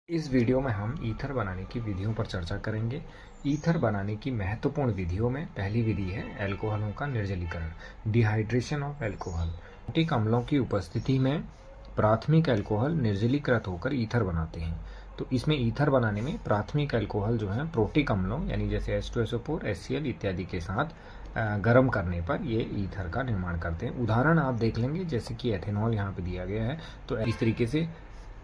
इस वीडियो में हम ईथर बनाने की विधियों पर चर्चा करेंगे। ईथर बनाने की महत्वपूर्ण विधियों में पहली विधि है अल्कोहलों का निर्जलीकरण, डिहाइड्रेशन ऑफ अल्कोहल। प्राकृतिक अम्लों की उपस्थिति में प्राथमिक अल्कोहल निर्जलीकृत होकर ईथर बनाते हैं। तो इसमें ईथर बनाने में प्राथमिक अल्कोहल जो है प्रोटिक अम्लों यानी जैसे H2SO4, HCl इत्यादि के साथ गर्म करने पर ये ईथर का निर्माण करते हैं। उदाहरण आप देख लेंगे जैसे कि एथेनॉल यहाँ पे दिया गया है। तो इस तरीके से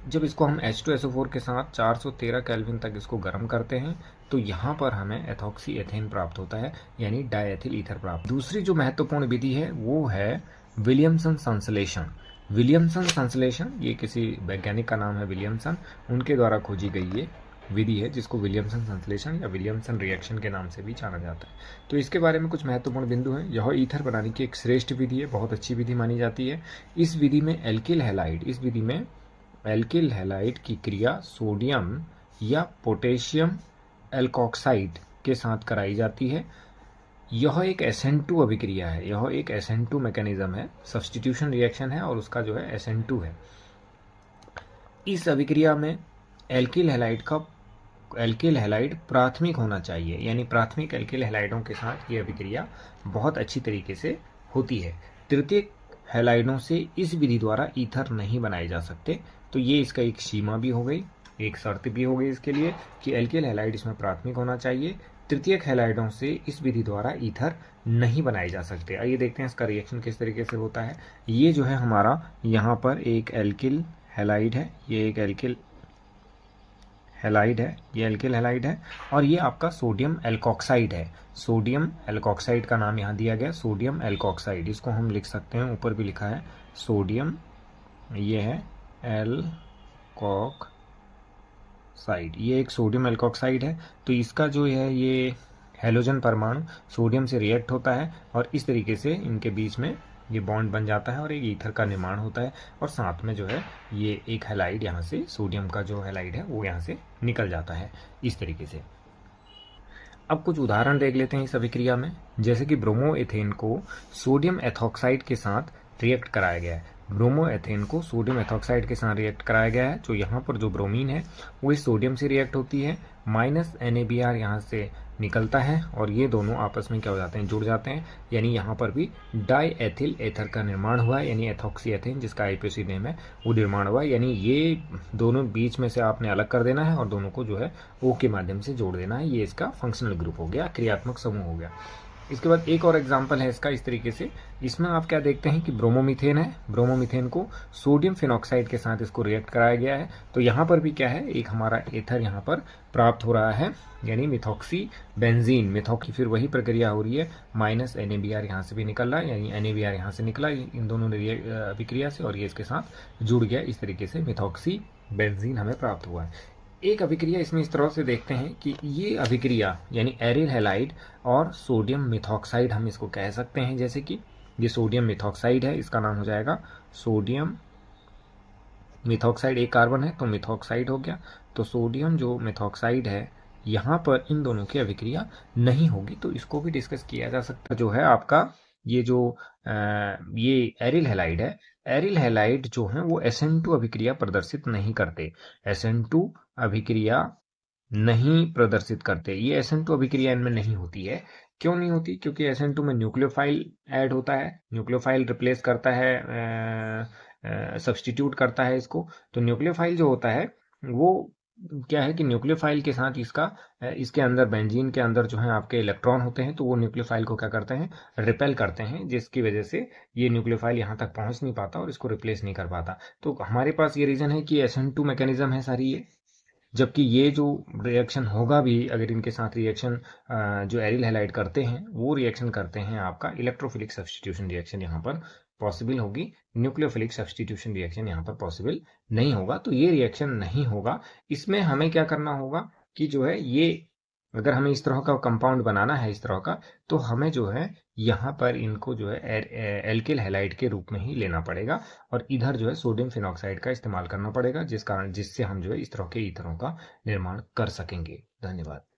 जब इसको हम H2SO4 के साथ 413 केल्विन तक इसको गर्म करते हैं तो यहाँ पर हमें एथॉक्सी एथेन प्राप्त होता है यानी डायएथिल ईथर प्राप्त। दूसरी जो महत्वपूर्ण विधि है वो है विलियमसन संश्लेषण। विलियमसन संश्लेषण ये किसी वैज्ञानिक का नाम है विलियमसन, उनके द्वारा खोजी गई ये विधि है जिसको विलियमसन संश्लेषण या विलियमसन रिएक्शन के नाम से भी जाना जाता है। तो इसके बारे में कुछ महत्वपूर्ण बिंदु हैं। यह ईथर बनाने की एक श्रेष्ठ विधि है, बहुत अच्छी विधि मानी जाती है। इस विधि में एल्किल हैलाइड इस विधि में एल्किल हैलाइड की क्रिया सोडियम या पोटेशियम एल्कोक्साइड के साथ कराई जाती है। यह एक SN2 अभिक्रिया है, यह एक SN2 मैकेनिज्म है, सब्स्टिट्यूशन रिएक्शन है और उसका जो है SN2 है। इस अभिक्रिया में एल्किल हैलाइड प्राथमिक होना चाहिए, यानी प्राथमिक एल्किल हैलाइडों के साथ ये अभिक्रिया बहुत अच्छी तरीके से होती है। तृतीयक हैलाइडों से इस विधि द्वारा ईथर नहीं बनाए जा सकते। तो ये इसका एक सीमा भी हो गई, एक शर्त भी हो गई इसके लिए कि एल्किल हैलाइड इसमें प्राथमिक होना चाहिए। तृतीयक हैलाइडों से इस विधि द्वारा ईथर नहीं बनाए जा सकते। आइए देखते हैं इसका रिएक्शन किस तरीके से होता है। ये जो है हमारा यहाँ पर एक एल्किल हैलाइड है, ये एक एल्किल हैलाइड है, ये एल्किल हैलाइड है और ये आपका सोडियम एल्कोक्साइड है। सोडियम एल्कोक्साइड का नाम यहाँ दिया गया सोडियम एल्कोक्साइड, इसको हम लिख सकते हैं, ऊपर भी लिखा है सोडियम, ये है एल्कोक्साइड, ये एक सोडियम एल्कोक्साइड है। तो इसका जो है ये हैलोजन परमाणु सोडियम से रिएक्ट होता है और इस तरीके से इनके बीच में ये बॉन्ड बन जाता है और एक ईथर का निर्माण होता है और साथ में जो है ये एक हैलाइड यहाँ से सोडियम का जो हैलाइड है वो यहाँ से निकल जाता है इस तरीके से। अब कुछ उदाहरण देख लेते हैं इस अभिक्रिया में, जैसे कि ब्रोमो एथेन को सोडियम एथॉक्साइड के साथ रिएक्ट कराया गया है। ब्रोमो एथेन को सोडियम एथॉक्साइड के साथ रिएक्ट कराया गया है। जो यहाँ पर जो ब्रोमीन है वो इस सोडियम से रिएक्ट होती है, -NaBr यहाँ से निकलता है और ये दोनों आपस में क्या हो जाते हैं, जुड़ जाते हैं, यानी यहाँ पर भी डाईएथिल एथर का निर्माण हुआ है, यानी एथॉक्सी एथेन जिसका आईपीसी नेम है वो निर्माण हुआ है। यानी ये दोनों बीच में से आपने अलग कर देना है और दोनों को जो है O के माध्यम से जोड़ देना है। ये इसका फंक्शनल ग्रुप हो गया, क्रियात्मक समूह हो गया। इसके बाद एक और एग्जाम्पल है इसका इस तरीके से। इसमें आप क्या देखते हैं कि ब्रोमोमीथेन है, ब्रोमोमीथेन को सोडियम फिनॉक्साइड के साथ इसको रिएक्ट कराया गया है। तो यहाँ पर भी क्या है, एक हमारा एथर यहाँ पर प्राप्त हो रहा है, यानी मिथॉक्सी बेंजीन, मिथॉक्सी फिर वही प्रक्रिया हो रही है, -NaBr यहाँ से भी निकल रहा है, यानी NaBr यहाँ से निकला इन दोनों अभिक्रिया से और ये इसके साथ जुड़ गया, इस तरीके से मिथॉक्सी बेंजीन हमें प्राप्त हुआ है। एक अभिक्रिया इसमें इस तरह से देखते हैं कि ये अभिक्रिया यानी एरिल हैलाइड और सोडियम मिथॉक्साइड हम इसको कह सकते हैं। जैसे कि ये सोडियम मिथॉक्साइड है, इसका नाम हो जाएगा सोडियम मिथॉक्साइड, एक कार्बन है तो मिथॉक्साइड हो गया। तो सोडियम जो मिथॉक्साइड है यहाँ पर इन दोनों की अभिक्रिया नहीं होगी, तो इसको भी डिस्कस किया जा सकता है। जो है आपका ये जो ये एरिल हैलाइड है, एरिल हैलाइड जो है वो SN2 अभिक्रिया प्रदर्शित नहीं करते, SN2 अभिक्रिया नहीं प्रदर्शित करते। ये SN2 अभिक्रिया इनमें नहीं होती है। क्यों नहीं होती? क्योंकि SN2 में न्यूक्लियोफाइल ऐड होता है, न्यूक्लियोफाइल रिप्लेस करता है, सब्सटीट्यूट करता है इसको। तो न्यूक्लियोफाइल जो होता है वो क्या है कि न्यूक्लियोफाइल के साथ इसके अंदर बेंजीन के अंदर जो है आपके इलेक्ट्रॉन होते हैं, तो वो न्यूक्लियोफाइल को क्या करते हैं, रिपेल करते हैं, जिसकी वजह से ये न्यूक्लियोफाइल यहाँ तक पहुँच नहीं पाता और इसको रिप्लेस नहीं कर पाता। तो हमारे पास ये रीजन है कि SN2 मैकेनिज्म है सारी ये। जबकि ये जो रिएक्शन होगा भी, अगर इनके साथ रिएक्शन जो एरिल हैलाइड करते हैं वो रिएक्शन करते हैं आपका इलेक्ट्रोफिलिक सब्स्टिट्यूशन रिएक्शन यहाँ पर पॉसिबल होगी, न्यूक्लियोफिलिक सब्स्टिट्यूशन रिएक्शन यहाँ पर पॉसिबल नहीं होगा। तो ये रिएक्शन नहीं होगा। इसमें हमें क्या करना होगा कि जो है ये अगर हमें इस तरह का कंपाउंड बनाना है इस तरह का, तो हमें जो है यहाँ पर इनको जो है एल्किल हैलाइड के रूप में ही लेना पड़ेगा और इधर जो है सोडियम फिनॉक्साइड का इस्तेमाल करना पड़ेगा, जिससे हम जो है इस तरह के ईथरों का निर्माण कर सकेंगे। धन्यवाद।